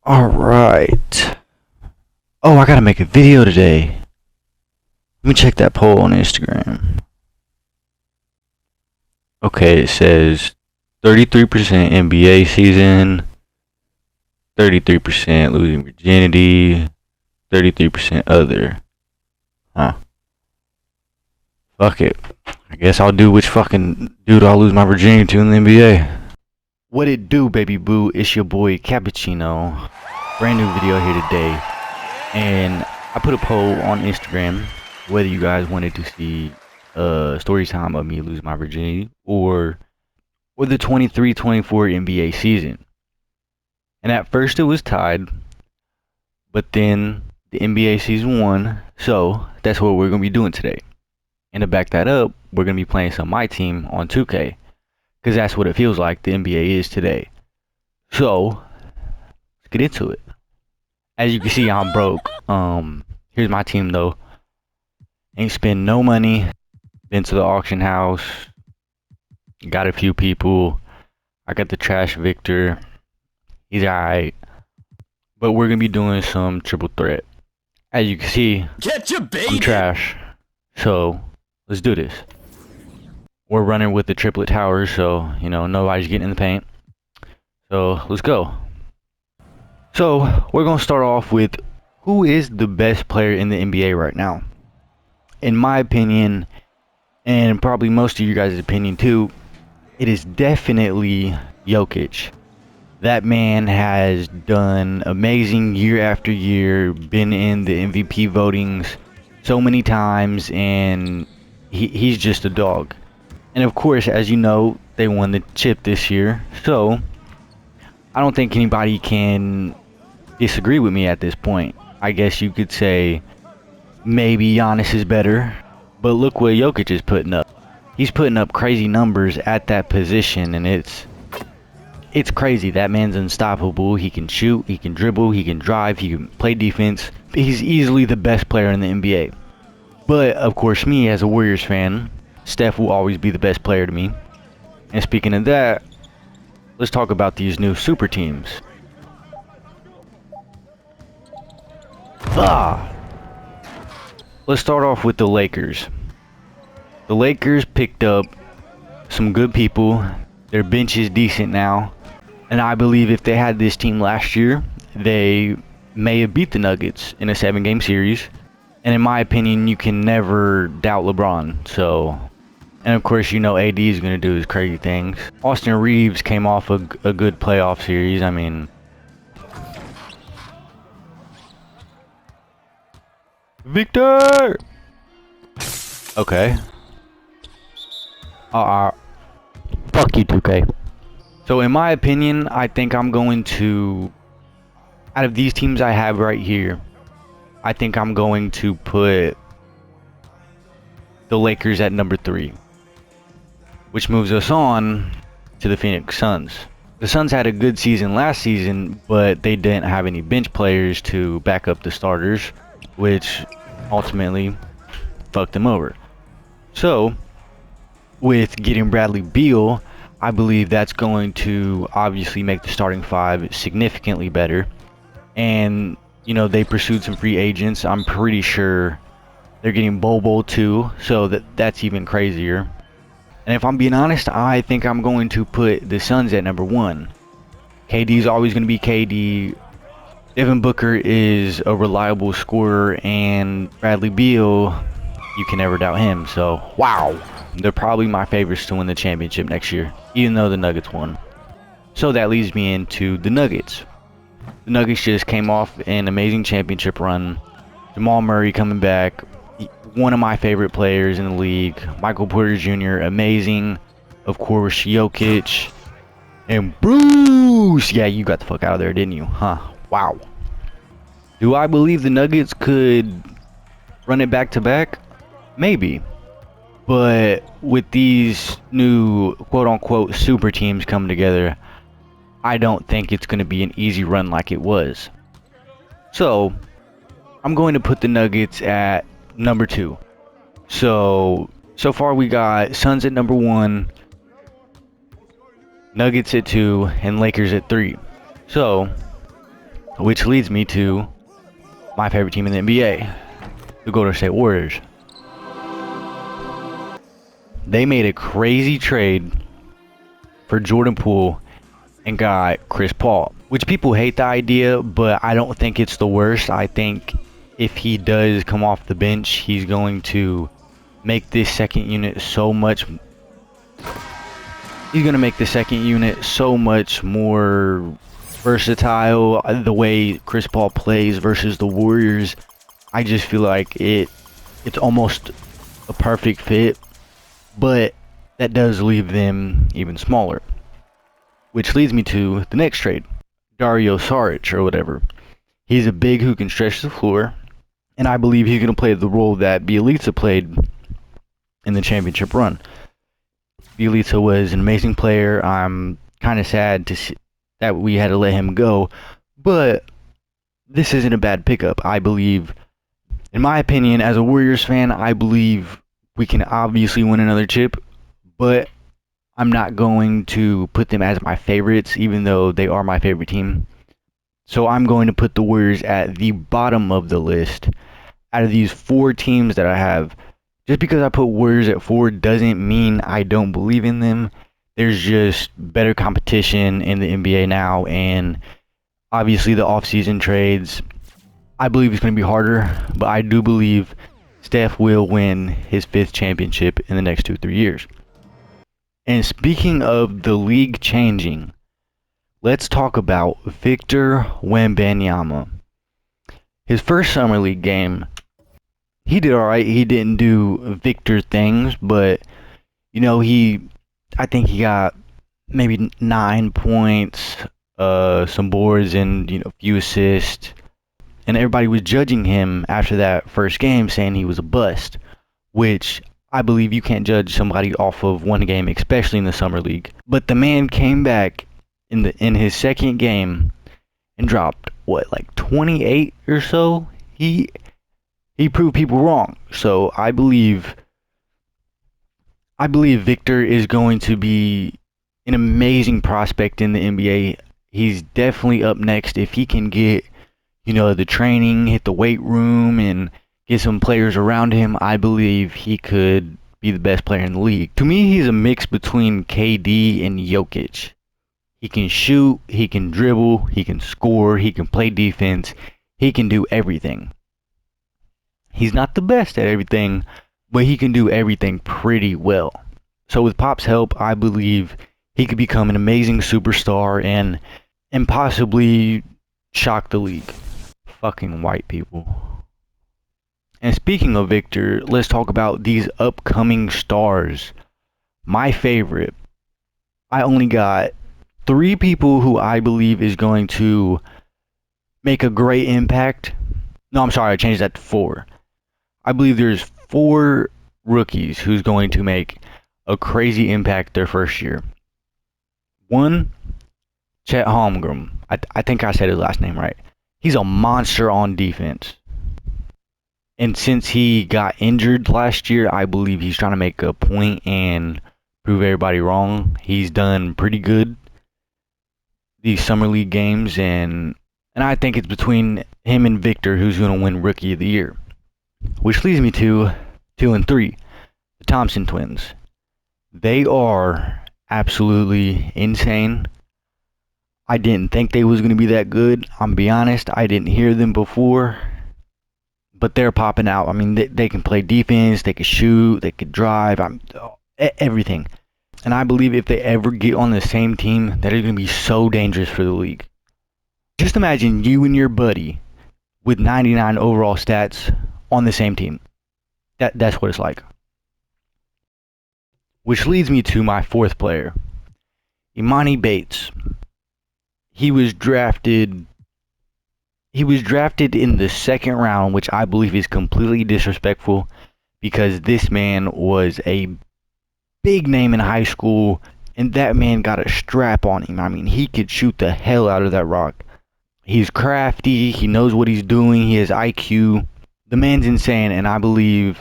Alright. Oh, I gotta make a video today. Let me check that poll on Instagram. Okay, it says 33% NBA season, 33% losing virginity, 33% other. Huh. Fuck it. I guess I'll do which fucking dude I'll lose my virginity to in the NBA. What it do, baby boo? It's your boy Cappuccino. Brand new video here today. And I put a poll on Instagram whether you guys wanted to see story time of me lose my virginity or the 23-24 NBA season. And at first it was tied, but then the NBA season won, so that's what we're gonna be doing today. And to back that up, we're gonna be playing some My Team on 2K, because that's what it feels like the NBA is today. So let's get into it. As you can see, I'm broke. Here's my team though. Ain't spend no money. Been to the auction house. Got a few people. I got the trash Victor. He's alright. But we're gonna be doing some triple threat. As you can see, I'm trash. So let's do this. We're running with the triplet towers, so you know nobody's getting in the paint. So let's go. So we're gonna start off with who is the best player in the NBA right now. In my opinion, and probably most of you guys' opinion too, it is definitely Jokic. That man has done amazing year after year, been in the MVP votings so many times, and he's just a dog. And of course, as you know, they won the chip this year, so I don't think anybody can disagree with me at this point. I guess you could say maybe Giannis is better, but look what Jokic is putting up. He's putting up crazy numbers at that position, and it's crazy. That man's unstoppable. He can shoot, he can dribble, he can drive, he can play defense. He's easily the best player in the NBA. But of course, me as a Warriors fan, Steph will always be the best player to me. And speaking of that, let's talk about these new super teams. Let's start off with the Lakers. The Lakers picked up some good people. Their bench is decent now. And I believe if they had this team last year, they may have beat the Nuggets in a 7-game series. And in my opinion, you can never doubt LeBron. So, and of course, you know AD is going to do his crazy things. Austin Reeves came off a good playoff series. I mean, Victor! Okay. Fuck you, 2K. So in my opinion, I think I'm going to, out of these teams I have right here, I think I'm going to put the Lakers at number 3. Which moves us on to the Phoenix Suns. The Suns had a good season last season, but they didn't have any bench players to back up the starters, which ultimately fucked them over. So, with getting Bradley Beal, I believe that's going to obviously make the starting 5 significantly better. And, you know, they pursued some free agents. I'm pretty sure they're getting Bobo too, so that's even crazier. And if I'm being honest, I think I'm going to put the Suns at number 1. KD's always going to be KD. Devin Booker is a reliable scorer, and Bradley Beal, you can never doubt him. So, wow. They're probably my favorites to win the championship next year, even though the Nuggets won. So that leads me into the Nuggets. The Nuggets just came off an amazing championship run. Jamal Murray coming back. One of my favorite players in the league. Michael Porter Jr., amazing. Of course, Jokic. And Bruce! Yeah, you got the fuck out of there, didn't you? Huh. Wow. Do I believe the Nuggets could run it back to back? Maybe. But with these new quote-unquote super teams coming together, I don't think it's going to be an easy run like it was. So, I'm going to put the Nuggets at number 2. So far we got Suns at number 1, Nuggets at 2, and Lakers at 3. So, Which leads me to my favorite team in the NBA, the Golden State Warriors. They made a crazy trade for Jordan Poole and got Chris Paul, which people hate the idea, but I don't think it's the worst. I think if he does come off the bench, he's going to make this second unit so much. He's going to make the second unit so much more versatile. The way Chris Paul plays versus the Warriors, I just feel like it's almost a perfect fit, but that does leave them even smaller. Which leads me to the next trade, Dario Saric or whatever. He's a big who can stretch the floor, and I believe he's going to play the role that Bjelica played in the championship run. Bjelica was an amazing player. I'm kind of sad to see that we had to let him go, but this isn't a bad pickup. I believe, in my opinion, as a Warriors fan, I believe we can obviously win another chip, but I'm not going to put them as my favorites, even though they are my favorite team. So I'm going to put the Warriors at the bottom of the list out of these 4 teams that I have. Just because I put Warriors at 4 doesn't mean I don't believe in them. There's just better competition in the NBA now, and obviously the offseason trades, I believe it's going to be harder, but I do believe Steph will win his 5th championship in the next 2-3 years. And speaking of the league changing, let's talk about Victor Wembanyama. His first summer league game, he did alright. He didn't do Victor things, but I think he got maybe 9 points, some boards, and a few assists. And everybody was judging him after that first game, saying he was a bust, which I believe you can't judge somebody off of one game, especially in the summer league. But the man came back in his second game and dropped like 28 or so. He proved people wrong. So I believe Victor is going to be an amazing prospect in the NBA. He's definitely up next if he can get the training, hit the weight room, and get some players around him. I believe he could be the best player in the league. To me, he's a mix between KD and Jokic. He can shoot, he can dribble, he can score, he can play defense, he can do everything. He's not the best at everything, but he can do everything pretty well. So with Pop's help, I believe he could become an amazing superstar and possibly shock the league. Fucking white people. And speaking of Victor, let's talk about these upcoming stars. My favorite, I only got 3 people who I believe is going to make a great impact. No, I'm sorry, I changed that to 4. I believe there's 4 rookies who's going to make a crazy impact their first year. 1, Chet Holmgren. I think I said his last name right. He's a monster on defense. And since he got injured last year, I believe he's trying to make a point and prove everybody wrong. He's done pretty good these summer league games, and I think it's between him and Victor who's going to win Rookie of the Year. Which leads me to 2 and 3, the Thompson twins. They are absolutely insane. I didn't think they was going to be that good. I'm be honest, I didn't hear them before. But they're popping out. I mean, they can play defense, they can shoot, they can drive, everything. And I believe if they ever get on the same team, that is going to be so dangerous for the league. Just imagine you and your buddy with 99 overall stats on the same team. That's what it's like. Which leads me to my 4th player, Emoni Bates. He was drafted in the 2nd round, which I believe is completely disrespectful because this man was a big name in high school, and that man got a strap on him. I mean, he could shoot the hell out of that rock. He's crafty, he knows what he's doing, he has IQ. The man's insane, and I believe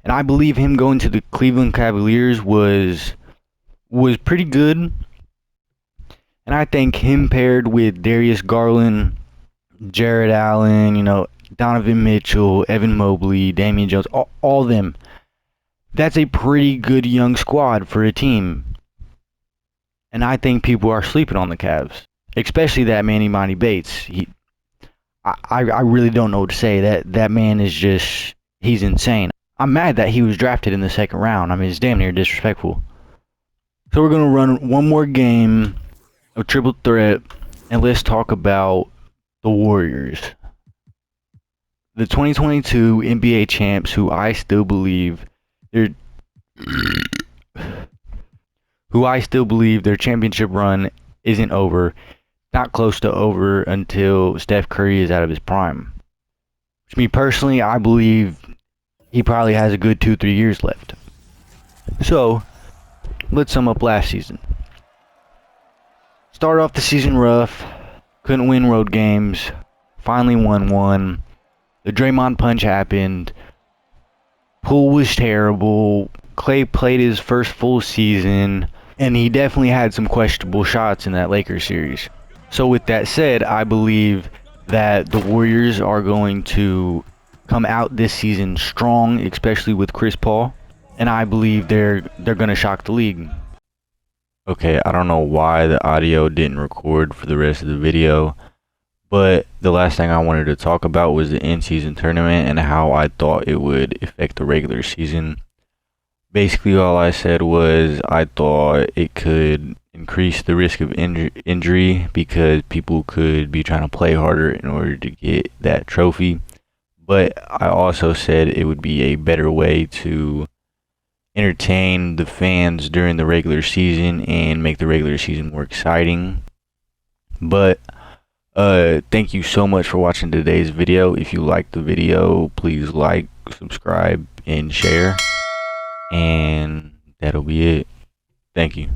him going to the Cleveland Cavaliers was pretty good. And I think him paired with Darius Garland, Jared Allen, Donovan Mitchell, Evan Mobley, Damian Jones, all of them. That's a pretty good young squad for a team. And I think people are sleeping on the Cavs, especially that man Emoni Bates. I really don't know what to say. That man is he's insane. I'm mad that he was drafted in the second round. I mean, it's damn near disrespectful. So we're gonna run one more game of Triple Threat, and let's talk about the Warriors, the 2022 NBA champs, who I still believe their championship run isn't over, not close to over until Steph Curry is out of his prime. Which, me personally, I believe he probably has a good 2-3 years left. So let's sum up last season. Started off the season rough, couldn't win road games, finally won one. The Draymond punch happened. Poole was terrible. Clay played his first full season, and he definitely had some questionable shots in that Lakers series. So with that said, I believe that the Warriors are going to come out this season strong, especially with Chris Paul, and I believe they're going to shock the league. Okay, I don't know why the audio didn't record for the rest of the video, but the last thing I wanted to talk about was the in-season tournament and how I thought it would affect the regular season. Basically, all I said was I thought it could increase the risk of injury because people could be trying to play harder in order to get that trophy. But I also said it would be a better way to entertain the fans during the regular season and make the regular season more exciting. But thank you so much for watching today's video. If you liked the video, please like, subscribe, and share. And that'll be it. Thank you.